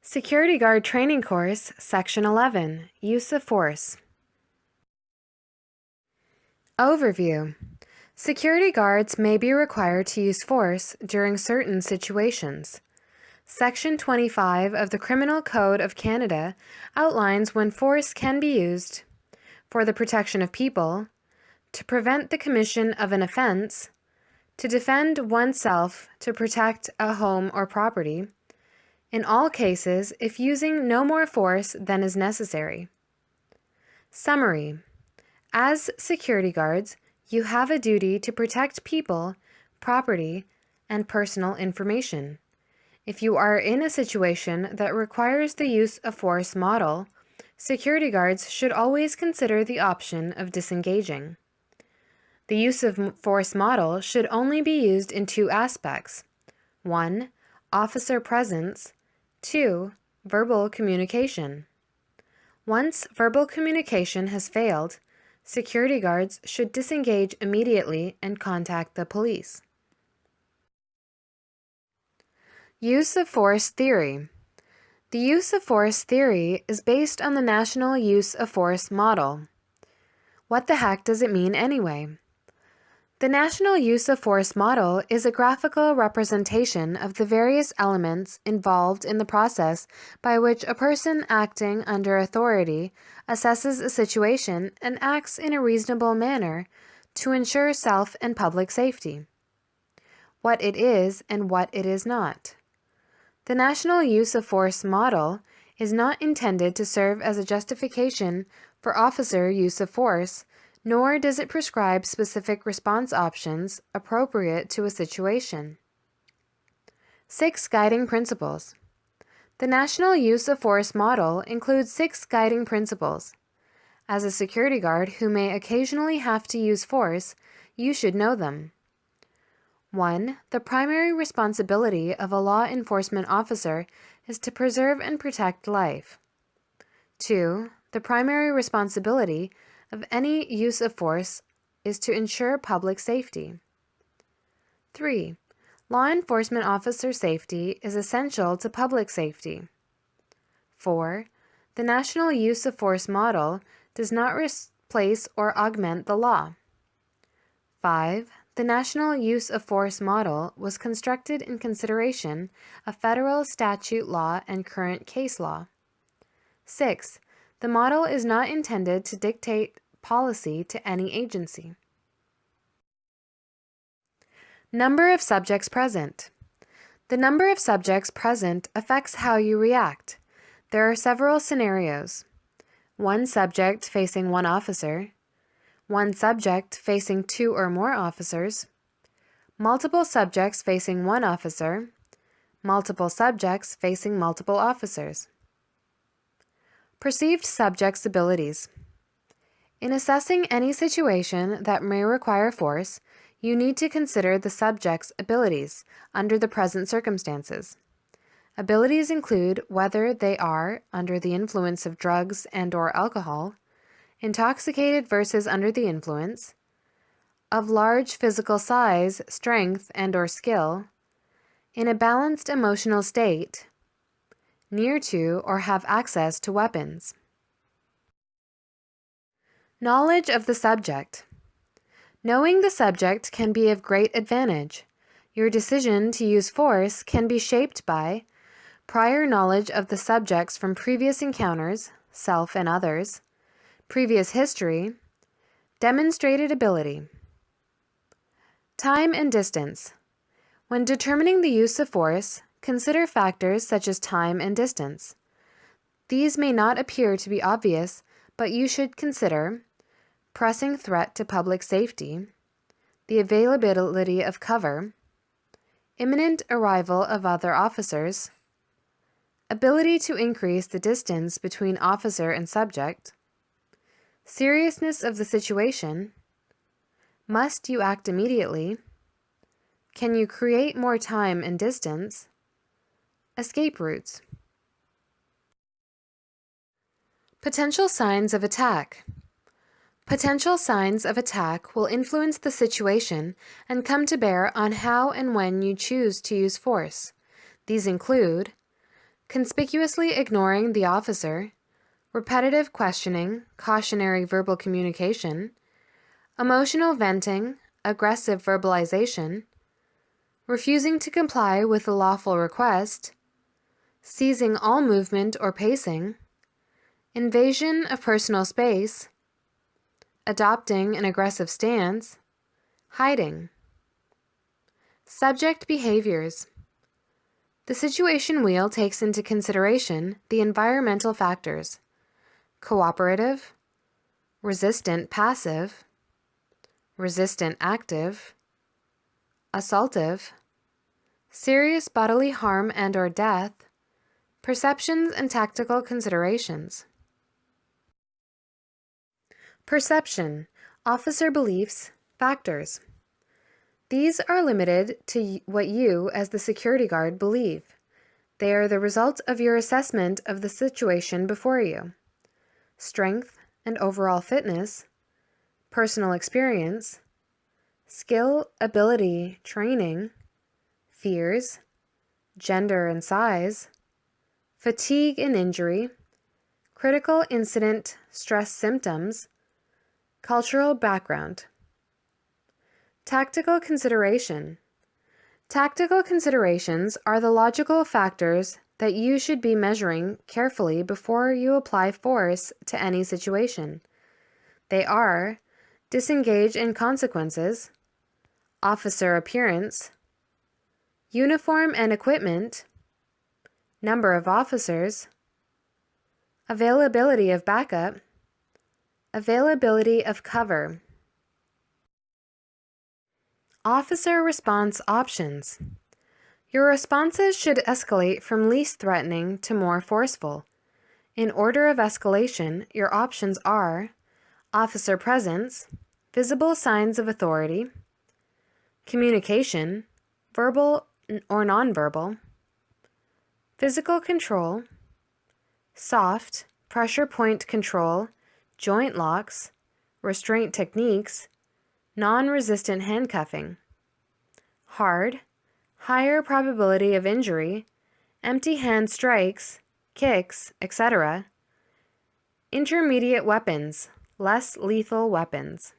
Security Guard Training Course, Section 11, Use of Force. Overview. Security guards may be required to use force during certain situations. Section 25 of the Criminal Code of Canada outlines when force can be used for the protection of people, to prevent the commission of an offense, to defend oneself, to protect a home or property, in all cases if using no more force than is necessary. Summary. As security guards, you have a duty to protect people, property, and personal information. If you are in a situation that requires the use of force model, security guards should always consider the option of disengaging. The use of force model should only be used in two aspects. 1. Officer presence. 2. Verbal communication. Once verbal communication has failed, security guards should disengage immediately and contact the police. Use of force theory. The use of force theory is based on the National Use of Force model. What the heck does it mean anyway? The National Use of Force model is a graphical representation of the various elements involved in the process by which a person acting under authority assesses a situation and acts in a reasonable manner to ensure self and public safety. What it is and what it is not. The National Use of Force model is not intended to serve as a justification for officer use of force, nor does it prescribe specific response options appropriate to a situation. 6 guiding principles. The National Use of Force model includes 6 guiding principles. As a security guard who may occasionally have to use force, you should know them. 1. The primary responsibility of a law enforcement officer is to preserve and protect life. 2. The primary responsibility of any use of force is to ensure public safety. 3. Law enforcement officer safety is essential to public safety. 4. The National Use of Force model does not replace or augment the law. 5. The National Use of Force model was constructed in consideration of federal statute law and current case law. 6. The model is not intended to dictate policy to any agency. Number of subjects present. The number of subjects present affects how you react. There are several scenarios. 1 subject facing 1 officer, 1 subject facing 2 or more officers, multiple subjects facing 1 officer, multiple subjects facing multiple officers. Perceived subjects' abilities. In assessing any situation that may require force, you need to consider the subject's abilities under the present circumstances. Abilities include whether they are under the influence of drugs and/or alcohol, intoxicated versus under the influence, of large physical size, strength, and/or skill, in a balanced emotional state, near to or have access to weapons. Knowledge of the subject. Knowing the subject can be of great advantage. Your decision to use force can be shaped by prior knowledge of the subjects from previous encounters, self and others, previous history, demonstrated ability. Time and distance. When determining the use of force, consider factors such as time and distance. These may not appear to be obvious, but you should consider pressing threat to public safety, the availability of cover, imminent arrival of other officers, ability to increase the distance between officer and subject, seriousness of the situation, must you act immediately, can you create more time and distance, escape routes. Potential signs of attack. Potential signs of attack will influence the situation and come to bear on how and when you choose to use force. These include conspicuously ignoring the officer, repetitive questioning, cautionary verbal communication, emotional venting, aggressive verbalization, refusing to comply with a lawful request, seizing all movement or pacing, invasion of personal space, adopting an aggressive stance, hiding. Subject behaviors. The situation wheel takes into consideration the environmental factors: cooperative, resistant passive, resistant active, assaultive, serious bodily harm and/or death, perceptions and tactical considerations. Perception, officer beliefs, factors. These are limited to what you, as the security guard, believe. They are the result of your assessment of the situation before you. Strength and overall fitness, personal experience, skill, ability, training, fears, gender and size, fatigue and injury, critical incident stress symptoms, cultural background. Tactical consideration. Tactical considerations are the logical factors that you should be measuring carefully before you apply force to any situation. They are disengage in consequences, officer appearance, uniform and equipment, number of officers, availability of backup, availability of cover. Officer response options. Your responses should escalate from least threatening to more forceful. In order of escalation, your options are officer presence, visible signs of authority, communication, verbal or nonverbal, physical control, soft, pressure point control, joint locks, restraint techniques, non-resistant handcuffing, hard, higher probability of injury, empty hand strikes, kicks, etc., intermediate weapons, less lethal weapons.